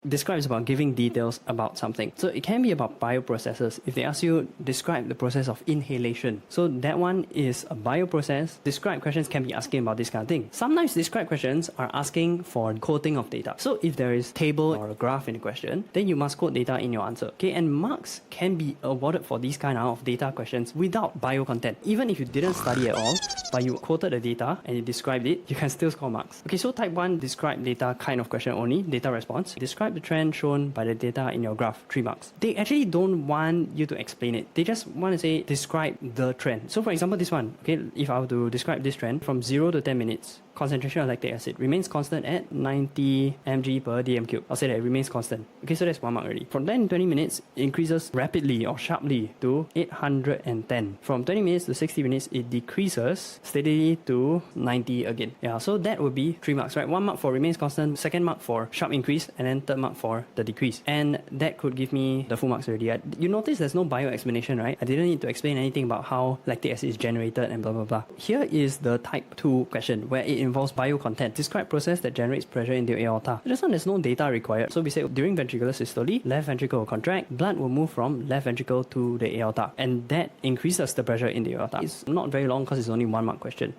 Describe is about giving details about something. So it can be about bioprocesses. If they ask you, describe the process of inhalation. So that one is a bioprocess. Describe questions can be asking about this kind of thing. Sometimes describe questions are asking for quoting of data. So if there is table or a graph in the question, then you must quote data in your answer. Okay, and marks can be awarded for these kind of data questions without bio content. Even if you didn't study at all, but you quoted the data and you described it, you can still score marks. Okay, so type 1, describe data kind of question only, data response. Describe the trend shown by the data in your graph, 3 marks. They actually don't want you to explain it. They just want to say, describe the trend. So for example, this one, okay, if I were to describe this trend from 0 to 10 minutes, concentration of lactic acid remains constant at 90 mg per dm cube. I'll say that it remains constant. Okay, so that's 1 mark already. From 10 to 20 minutes, it increases rapidly or sharply to 810. From 20 minutes to 60 minutes, it decreases steadily to 90 again. Yeah, so that would be 3 marks, right? 1 mark for remains constant, 2nd mark for sharp increase, and then 3rd mark for the decrease. And that could give me the full marks already. You notice there's no bio explanation, right? I didn't need to explain anything about how lactic acid is generated and blah blah blah. Here is the type 2 question where it involves bio content. Describe process that generates pressure in the aorta. This one there's no data required. So we say during ventricular systole, left ventricle will contract, blood will move from left ventricle to the aorta, and that increases the pressure in the aorta. It's not very long because it's only 1 mark question.